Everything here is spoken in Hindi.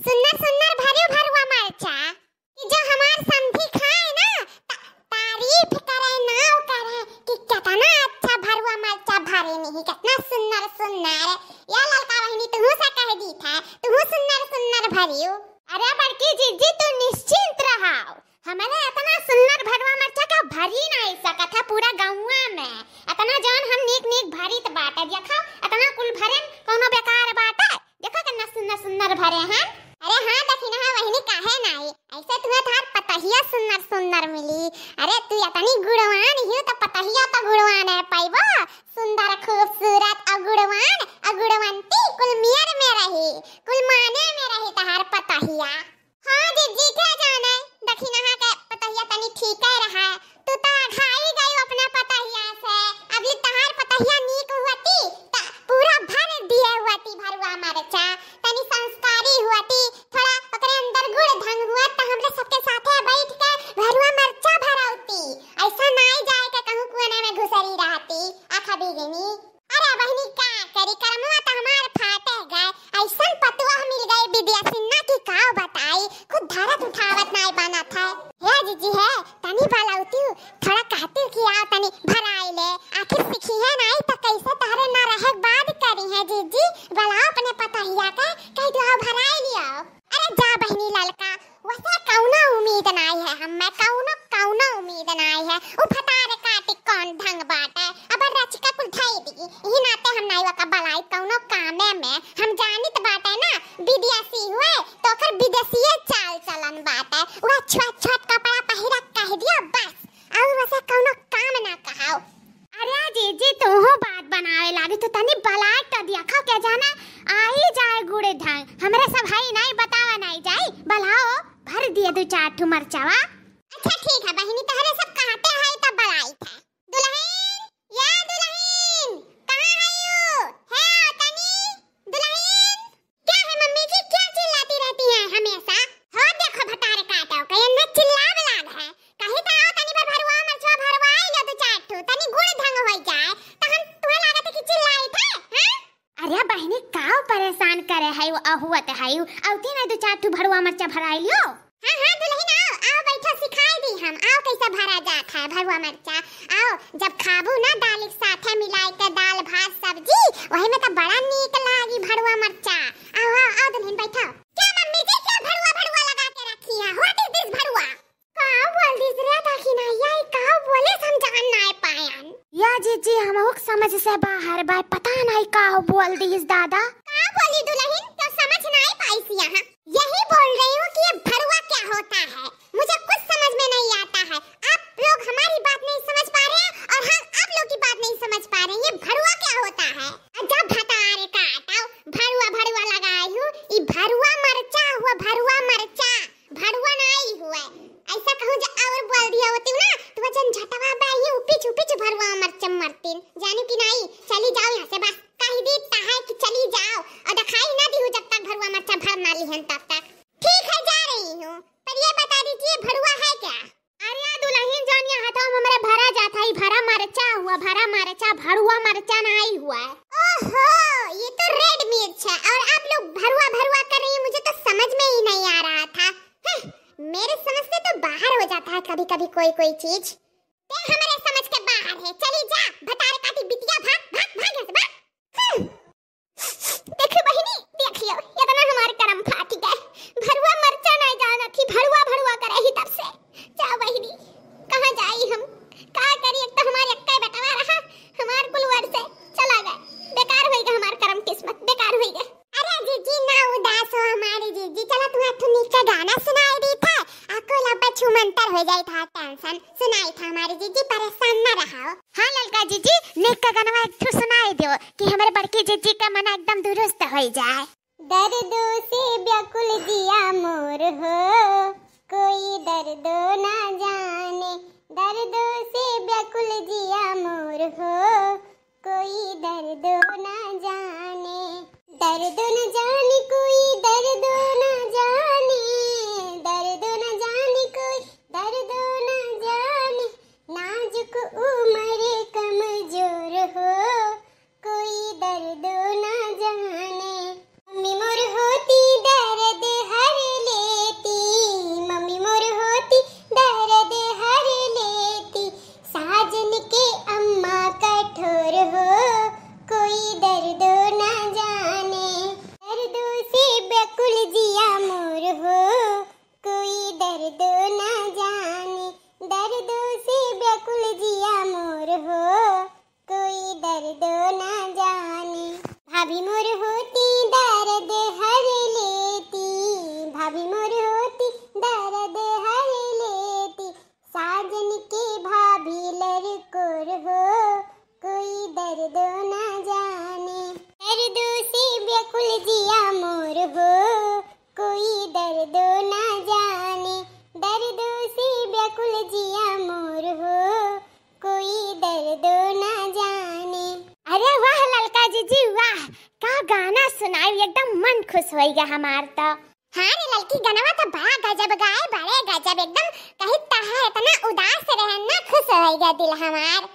सुन्नर सुन्नर भरे भरुआ मरचा कि जो हमार समधी खाए ना तारीफ करे ना करे कि कितना अच्छा भरुआ मरचा भरे नहीं, कितना सुन्नर सुन्नर। या ललका बहनी तू से कह दी था तू सुन्नर सुन्नर भरियो। अरे बड़की जीजी तू निश्चिंत रहो, हमारे इतना सुन्नर भरुआ मरचा का भरी नहीं सकत है पूरा गाँवा में। इतना जान हम नीक नीक भरी त बाटे देखो, इतना कुल भरे कोनो बेकार बाटे देखो कितना सुन्नर सुन्नर भरे हैं। अरे हाँ देखी ना वही काहे नहीं, ऐसे तुम्हें थार पतहिया सुन्नर सुन्नर मिली। अरे तू इतनी गुणवान ही तो पतहिया तो गुणवान है पाइबो, सुंदर खूबसूरत अगुणवान अगुणवंती कुल मियर में रही कुल माने में रही तहार पतहिया। हाँ जीजी क्या जाने देखी ना के पतहिया तनी ठीक है रहा, तू तो घाई गई अपना पतहिया से। अभी तहार पतहिया नीक हुआती ता पूरा भर दिए हुआती भरुआ मरचा, तनी संस्कारी हुआती, थोड़ा ओकरे अंदर गुण ढंग हुआ त हमरे सबके साथे बैठ के भरुआ मरचा भराउती। ऐसा नहीं जाए के कहूं कोने में घुसरी रहती आखा बिगनी। अरे बहनी का करी करमवा त हमार फाटे गए, ऐसन पतुआ मिल गई विद्या सिन्हा की का बताई, खुद धरत उठावत नहीं बना था। हे जीजी है तनी भलाउती थोड़ा कहती कि आओ तनी भराई ले, आखिर सीखी है नहीं तो कैसे तारे ना रहे बाद करी है जीजी, बुलाओ अपने पतहिया के कह दो भराई लियो। अरे जा बहनी ललका वैसे कौनो उम्मीद नहीं है, हमें कौनो उम्मीद नहीं है। उ फटारे काटी कौन ढंग बाटे अब रचिका कुल धई दी ई नाते हम नहीं वका बलाई कौनो कामे में हम जानित बाटे ना विदेशी हुए तो फिर विदेशीए चाल चलन बाटे, वह छोट छोट कपड़ा पहिरा कह दिया बस और वैसे कौनो काम ना कहाओ। अरे जीजी तू हो बात बनावे लागी तो तनी बलाई तो दिया खाओ क्या जाना आई जाए गुड़े ढंग हमरे सब भाई नहीं बतावा नहीं जाए बलाओ भर दिए दो चार ठो मरचावा। अच्छा ठीक है बहनी तहरे सब कहते हैं तब बलाई था। दुल्हन या दुल्हन कहां है यू है तनी दुल्हन क्या है मम्मी जी क्या चिल्लाती रहती हैं हमेशा। हो देखो भटारे काटो कहीं न चिल्लावे लाग है कहीं तो आओ तनी पर भरुआ मरचा भरवाई लो दो चार ठो तनी गुड़ ढंग होई जाए तो हम तुम्हें लागत कि चिल्लाई थे हैं। अरे बहनी काऊ परेशान करे है वो अहुवत है औती नहीं दो चार ठो भरुआ मरचा भराई लियो। हां हां दुल्हन आओ बैठो सिखाई दी हम आओ कैसे भरा जाता है भरुआ मरचा। आओ जब खाबू ना दाल के साथे मिलाई के दाल भात सब्जी वही में तो बड़ा नीक लागी भरुआ मरचा। आओ आओ आओ दुल्हन बैठो। क्या मम्मी जी क्या भरुआ भरुआ लगा के रखी है व्हाट इज दिस भरुआ का बोल दिस रे ताकि ना यही का बोले समझान नहीं पायन। या जीजी हम हुक समझ से बाहर बाय पता नहीं का बोल दिस दादा का बोली दुल्हन तो समझ नहीं पाई सी यहां यही बोल रही हूं कि ये भरुआ क्या होता है मुझे कुछ समझ में नहीं आता है। आप लोग हमारी बात नहीं समझ पा रहे हैं और हम आप लोग की बात नहीं समझ पा रहे हैं। ये भरुआ क्या होता है जब भतारे का हटाओ भरुआ भरुआ लगाई हूं ये भरुआ मरचा हुआ भरुआ मरचा भरुआ नहीं हुआ ऐसा कहूं जो और बोल दिया होती ना तो वजन झटवा बाई ऊपी भरुआ मरचा मरतीन जानू कि नहीं। चली जाओ यहां से बस कह दी है कि चली जाओ और दिखाई ना दी जब तक भरुआ मरचा भर ना ली तब तक। ठीक है जा रही हूं पर ये बता दीजिए भरुआ है क्या। अरे दुल्हन जान यहाँ तो हमारे भरा जाता है भरा मरचा हुआ भरा मरचा भरुआ मरचा नहीं हुआ है। ओहो ये तो रेड मिर्च है और आप लोग भरुआ भरुआ कर रही हैं मुझे तो समझ में ही नहीं आ रहा था। मेरे समझ से तो बाहर हो जाता है कभी कभी कोई चीज ते हमारे समझ के बाहर है। चली जा भतारे काटी बिटिया भाग भाग भाग से भाग। देखो बहिनी देखियो इतना हमारे कर्म फाट गए भरुआ मरचा नहीं जाना थी भरुआ भरुआ करे ही तब से। जा बहिनी कहां जाई हम का करी एक तो हमारे अक्का बटवा रहा हमार कुलवर से चला गए बेकार हो गया हमार कर्म किस्मत बेकार हो गया। अरे जीजी ना उदास हो हमारी जीजी चलो तुम्हें ठुनी का गाना सुनाई दी था आपको लबा छुमंतर हो जाई था टेंशन सुनाई था हमारी जीजी परेशान ना रहो। हां ललका जीजी नेक का गाना एक ठो सुनाई दो कि हमारे बड़की जीजी का मन एकदम दुरुस्त हो जाए। दर्दों से व्याकुल जिया मोर हो कोई दर्द ना जाने दर्दों से व्याकुल जिया मोर हो कोई दर्द ना जाने दर्द न जाने कोई दर्द न जाने दर्द न जाने कोई दर्द न जाने नाजुक उम्र कमजोर हो कोई दर्द न जाने मम्मी मोर होती दर्द गाना सुनाई एकदम मन खुश हो गया हमार तो। हाँ रे लड़की गनवा तो बड़ा गजब गाए, बड़े गजब एकदम कहीं तहा इतना उदास रहे ना खुश हो गया दिल हमार।